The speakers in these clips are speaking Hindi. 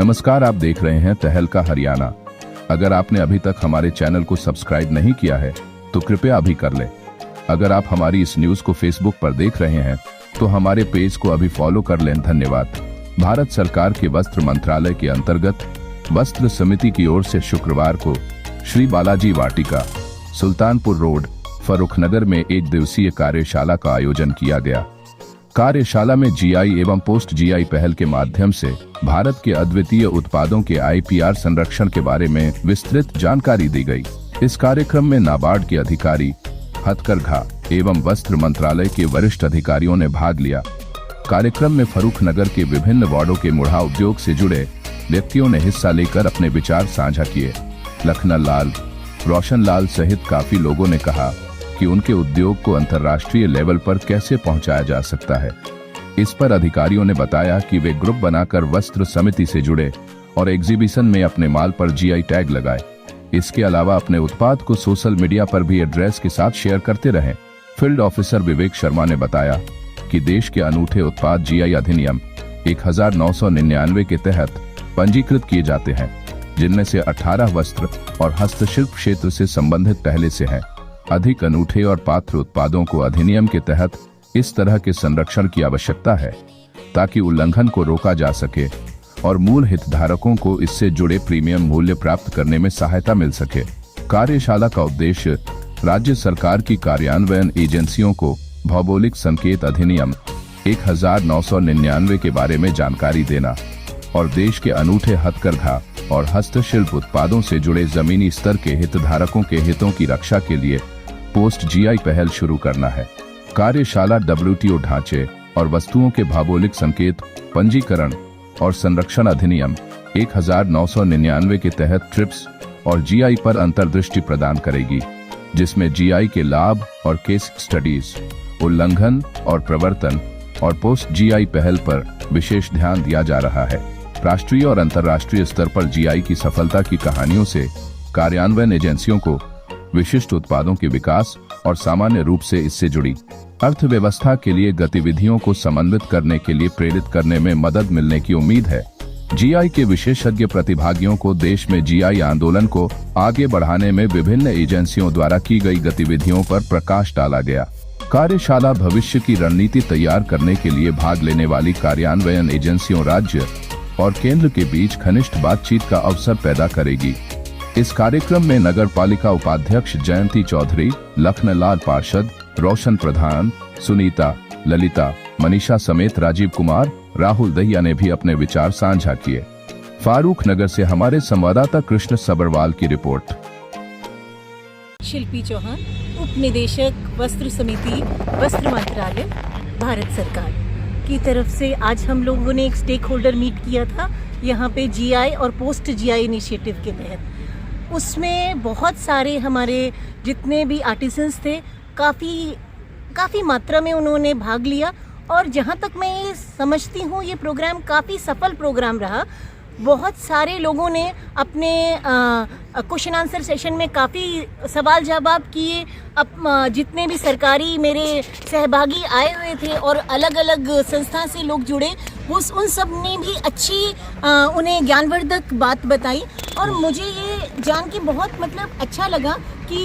नमस्कार, आप देख रहे हैं तहलका हरियाणा। अगर आपने अभी तक हमारे चैनल को सब्सक्राइब नहीं किया है तो कृपया अभी कर ले। अगर आप हमारी इस न्यूज को फेसबुक पर देख रहे हैं तो हमारे पेज को अभी फॉलो कर लें। धन्यवाद। भारत सरकार के वस्त्र मंत्रालय के अंतर्गत वस्त्र समिति की ओर से शुक्रवार को श्री बालाजी वाटिका, सुल्तानपुर रोड, फर्रुखनगर में एक दिवसीय कार्यशाला का आयोजन किया गया। कार्यशाला में जीआई एवं पोस्ट जीआई पहल के माध्यम से भारत के अद्वितीय उत्पादों के आईपीआर संरक्षण के बारे में विस्तृत जानकारी दी गई। इस कार्यक्रम में नाबार्ड के अधिकारी, हथकरघा एवं वस्त्र मंत्रालय के वरिष्ठ अधिकारियों ने भाग लिया। कार्यक्रम में फर्रुखनगर के विभिन्न वार्डों के मुढ़ा उद्योग से जुड़े व्यक्तियों ने हिस्सा लेकर अपने विचार साझा किए। लखनल लाल, रोशन लाल सहित काफी लोगों ने कहा कि उनके उद्योग को अंतर्राष्ट्रीय लेवल पर कैसे पहुंचाया जा सकता है। इस पर अधिकारियों ने बताया कि वे ग्रुप बनाकर वस्त्र समिति से जुड़े और एग्जीबिशन में अपने माल पर जीआई टैग लगाए। इसके अलावा अपने उत्पाद को सोशल मीडिया पर भी एड्रेस के साथ शेयर करते रहें। फील्ड ऑफिसर विवेक शर्मा ने बताया कि देश के अनूठे उत्पाद जीआई अधिनियम 1999 के तहत पंजीकृत किए जाते हैं, जिनमें से 18 वस्त्र और हस्तशिल्प क्षेत्र से संबंधित पहले से हैं। अधिक अनूठे और पात्र उत्पादों को अधिनियम के तहत इस तरह के संरक्षण की आवश्यकता है ताकि उल्लंघन को रोका जा सके और मूल हितधारकों को इससे जुड़े प्रीमियम मूल्य प्राप्त करने में सहायता मिल सके। कार्यशाला का उद्देश्य राज्य सरकार की कार्यान्वयन एजेंसियों को भौगोलिक संकेत अधिनियम 1999 के बारे में जानकारी देना और देश के अनूठे हथकरघा और हस्तशिल्प उत्पादों से जुड़े जमीनी स्तर के हितधारकों के हितों की रक्षा के लिए पोस्ट जीआई पहल शुरू करना है। कार्यशाला डब्ल्यूटीओ ढांचे और वस्तुओं के भौगोलिक संकेत पंजीकरण और संरक्षण अधिनियम 1999 के तहत ट्रिप्स और जीआई पर अंतर्दृष्टि प्रदान करेगी, जिसमें जीआई के लाभ और केस स्टडीज, उल्लंघन और प्रवर्तन और पोस्ट जीआई पहल पर विशेष ध्यान दिया जा रहा है। राष्ट्रीय और अंतर्राष्ट्रीय स्तर पर जीआई की सफलता की कहानियों से कार्यान्वयन एजेंसियों को विशिष्ट उत्पादों के विकास और सामान्य रूप से इससे जुड़ी अर्थव्यवस्था के लिए गतिविधियों को समन्वित करने के लिए प्रेरित करने में मदद मिलने की उम्मीद है। जीआई के विशेषज्ञ प्रतिभागियों को देश में जीआई आंदोलन को आगे बढ़ाने में विभिन्न एजेंसियों द्वारा की गई गतिविधियों पर प्रकाश डाला गया। कार्यशाला भविष्य की रणनीति तैयार करने के लिए भाग लेने वाली कार्यान्वयन एजेंसियों, राज्य और केंद्र के बीच घनिष्ठ बातचीत का अवसर पैदा करेगी। इस कार्यक्रम में नगर पालिका उपाध्यक्ष जयंती चौधरी, लखनलाल पार्षद, रोशन प्रधान, सुनीता, ललिता, मनीषा समेत राजीव कुमार, राहुल दहिया ने भी अपने विचार साझा किए। फारूखनगर से हमारे संवाददाता कृष्ण सबरवाल की रिपोर्ट। शिल्पी चौहान, उप निदेशक वस्त्र समिति, वस्त्र मंत्रालय, भारत सरकार की तरफ से आज हम लोगों ने एक स्टेक होल्डर मीट किया था यहाँ पे जीआई और पोस्ट जीआई इनिशिएटिव के तहत। उसमें बहुत सारे हमारे जितने भी आर्टिसंस थे काफ़ी मात्रा में उन्होंने भाग लिया और जहाँ तक मैं ये समझती हूँ ये प्रोग्राम काफ़ी सफल प्रोग्राम रहा। बहुत सारे लोगों ने अपने क्वेश्चन आंसर सेशन में काफ़ी सवाल जवाब किए। अब जितने भी सरकारी मेरे सहभागी आए हुए थे और अलग अलग संस्था से लोग जुड़े, उन सब ने भी अच्छी उन्हें ज्ञानवर्धक बात बताई और मुझे ये जान के बहुत अच्छा लगा कि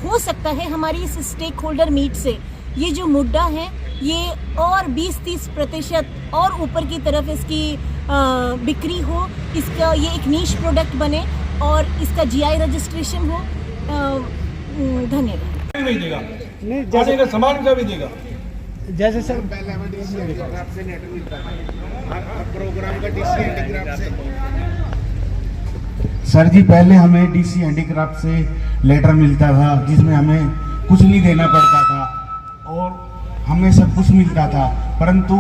हो सकता है हमारी इस स्टेक होल्डर मीट से ये जो मुद्दा है ये और 20-30% और ऊपर की तरफ इसकी बिक्री हो, इसका ये एक नीश प्रोडक्ट बने और इसका जीआई रजिस्ट्रेशन हो। धन्यवाद। नहीं देगा, नहीं का सामान का भी देगा। जैसे सर प्रोग्राम का डीसी हैंडीक्राफ्ट से सर जी पहले हमें डीसी हैंडीक्राफ्ट से लेटर मिलता था जिसमें हमें कुछ नहीं देना पड़ता था और हमें सब कुछ मिलता था, परंतु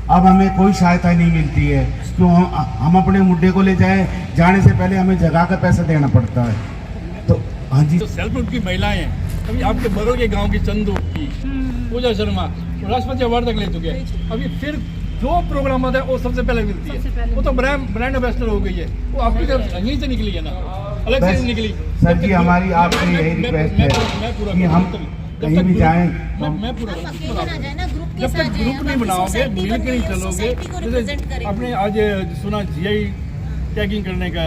अब हमें कोई सहायता नहीं मिलती है। क्यों? हम अपने मुद्दे को ले जाने से पहले हमें जगह का पैसा देना पड़ता है। तो हाँ जी, तो सेल्फ ग्रुप की महिलाएं हैं, अभी आपके बगल के गांव की चंदू की पूजा शर्मा राष्ट्रपति अवार्ड तक ले चुके हैं। अभी फिर जो प्रोग्राम आता है वो सबसे पहले मिलती है। वो तो ब्रांड एम्बेसडर हो गई है, वो आपकी तरफ यहीं से निकली है ना, अलग से निकली। सर जी हमारी आपसे यही रिक्वेस्ट है कि कहीं भी जाएं मैं पूरा आप अकेले ना जाए ना, ग्रुप के जब साथ तक जाएं, ग्रुप आप नहीं अपनी बनाओगे, सोसाइटी मिल के नहीं बनाइए, चलोगे, सोसाइटी को रिप्रेजेंट जैसे करें। आपने आज सुना GI टैगिंग करने का,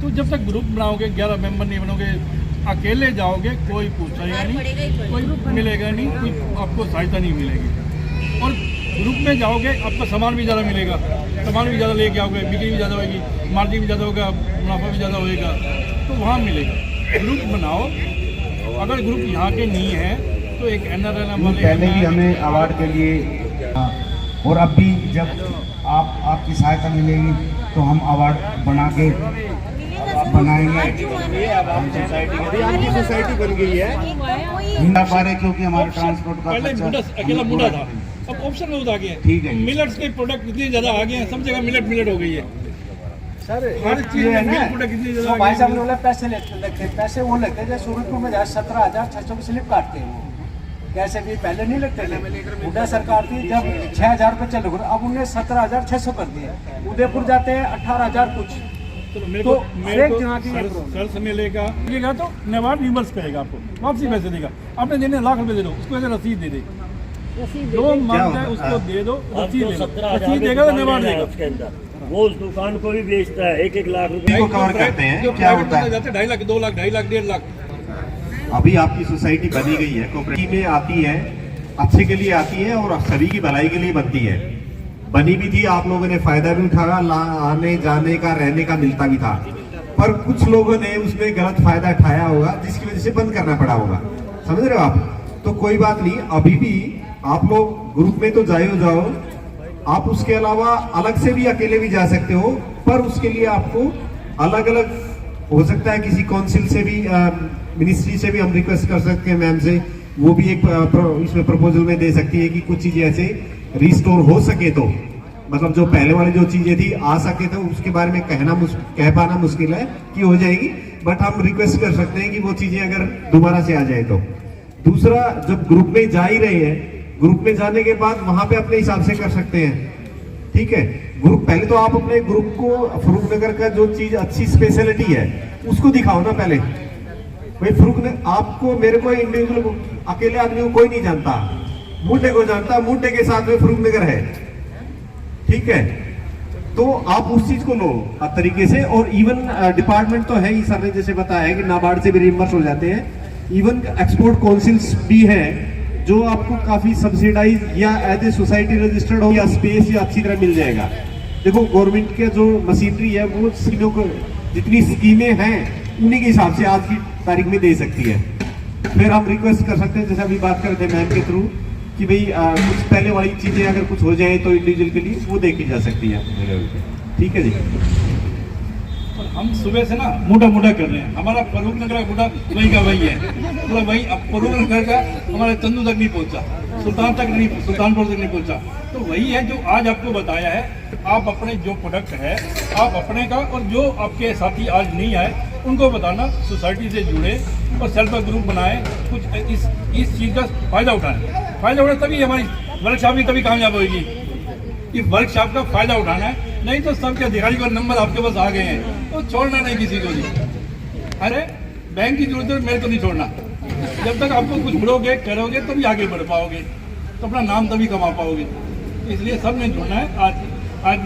तो जब तक ग्रुप बनाओगे, 11 मेंबर नहीं बनोगे, अकेले जाओगे, कोई पूछेगा नहीं, कोई मिलेगा नहीं, कोई आपको सहायता नहीं मिलेगी। और ग्रुप में जाओगे, आपका सामान भी ज़्यादा मिलेगा, सामान भी ज़्यादा लेके आओगे, बिक्री भी ज़्यादा होगी, मार्जिन भी ज़्यादा होगा, मुनाफा भी ज़्यादा होएगा, तो वहाँ मिलेगा। ग्रुप बनाओ, अगर ग्रुप यहाँ के नहीं है तो एक NRLM वाले पहले भी हमें अवार्ड के लिए और अब भी जब आपकी सहायता मिलेगी तो हम अवार्ड बना के बनाएंगे। आपकी सोसाइटी बन गई है। हिंदा पा रहे क्योंकि हमारे ट्रांसपोर्ट का पहले खर्चा अकेला मुंडा था, अब ऑप्शन बहुत आ गए हैं। ठीक है। मिलेट्स के प्रोडक्ट इतने ज़्यादा आ गए हैं, सब जगह मिलेट हो गई है। सर हर चीज़ में मिलेट प्रोडक्ट इतनी ज़्यादा आ भाई गई साहब ने है। बोला पैसे लगते हैं, पैसे वो लगते हैं जो सूरजपुर में 17,600 की स्लिप काटते हैं वो। कैसे भी पहले नहीं लगते थे, हुड्डा सरकार थी जब 6,000 रुपये चलो, अब उन्हें 17,600 कर दिया। उदयपुर जाते हैं 18,000 कुछ। तो तो मेरे हर को एक जगह की ये सर प्रॉब्लम। समय लेगा तो नेवार्ड रिवर्स करेगा, आपको वापसी पैसे देगा। आपने देने लाख रुपए दे दो, उसको ऐसे रसीद दे दे, जो मांगता है उसको दे दो, रसीद ले लो, रसीद देगा तो नेवार्ड देगा। उसके अंदर वो उस दुकान को भी बेचता है 1-1 लाख रुपए। को कवर करते हैं, जो क्या प्राइवेट होता है? बंदे जाते हैं 2.5 लाख, 2 लाख, 2.5 लाख, 1.5 लाख। अभी आपकी सोसाइटी बनी गई है, कोऑपरेटिव में आती है, अच्छे के लिए आती है और सभी की भलाई के लिए बनती है। बनी भी थी, आप लोगों ने फायदा भी उठाया, आने जाने का रहने का मिलता भी था, पर कुछ लोगों ने उसमें गलत फायदा उठाया होगा जिसकी वजह से बंद करना पड़ा होगा। समझ रहे हो आप? तो कोई बात नहीं, अभी भी आप लोग ग्रुप में तो जाओ, आप उसके अलावा अलग से भी अकेले भी जा सकते हो, पर उसके लिए आपको अलग अलग हो सकता है किसी काउंसिल से भी, मिनिस्ट्री से भी हम रिक्वेस्ट कर सकते हैं मैम से, वो भी एक इसमें प्रपोजल में दे सकती है कि कुछ चीजें ऐसे रिस्टोर हो सके, तो मतलब जो पहले वाली जो चीजें थी आ सके, तो उसके बारे में कह पाना मुश्किल है कि हो जाएगी, बट हम रिक्वेस्ट कर सकते हैं कि वो चीजें अगर दोबारा से आ जाए तो। दूसरा, जब ग्रुप में जा ही रहे हैं, ग्रुप में जाने के बाद वहां पे अपने हिसाब से कर सकते हैं, ठीक है। ग्रुप पहले तो आप अपने ग्रुप को फरूखनगर का जो चीज अच्छी स्पेशलिटी है उसको दिखाओ ना पहले। भाई फरूखनगर, आपको मेरे को इंडिविजुअल अकेले आदमी को कोई नहीं जानता, मुंडे को जानता, मुंडे के साथ में फरूखनगर है, ठीक है। तो आप उस चीज को लो तरीके से, और इवन डिपार्टमेंट तो है ही, सर ने जैसे बताया है कि नाबार्ड से भी रिइंबर्स हो जाते हैं, इवन एक्सपोर्ट काउंसिल्स भी है जो आपको काफी सब्सिडाइज या एज ए सोसाइटी रजिस्टर्ड हो या स्पेस या अच्छी तरह मिल जाएगा। देखो गवर्नमेंट के जो मशीनरी है वो स्कीमों को, जितनी स्कीमें हैं उन्हीं के हिसाब से आज की तारीख में दे सकती है। फिर हम रिक्वेस्ट कर सकते हैं, जैसे अभी बात करते हैं मैम के थ्रू, कि भाई कुछ पहले वाली चीजें अगर कुछ हो जाए तो इंडिविजुअल के लिए वो देखी जा सकती है, ठीक है जी। हम सुबह से ना मोटा कर रहे हैं, हमारा फरूखनगर का मोटा वही का वही है, पूरा वही। अब फरूखनगर का हमारे चंदू तक नहीं पहुंचा, सुल्तानपुर तक नहीं पहुंचा, तो वही है जो आज आपको बताया है। आप अपने जो प्रोडक्ट है आप अपने का, और जो आपके साथी आज नहीं आए उनको बताना, सोसाइटी से जुड़े और सेल्फ ग्रुप बनाए, कुछ इस चीज़ का फायदा उठाए तभी हमारी वर्कशॉप भी तभी कामयाब होगी। इस वर्कशॉप का फायदा उठाना है, नहीं तो सबके अधिकारी का नंबर आपके पास आ गए हैं तो छोड़ना नहीं किसी को नहीं। अरे बैंक की जरूरत है, मेरे को नहीं छोड़ना। जब तक आपको कुछ बढ़ोगे करोगे तभी आगे बढ़ पाओगे, तो अपना नाम तभी कमा पाओगे। इसलिए सब ने जुड़ना है। आज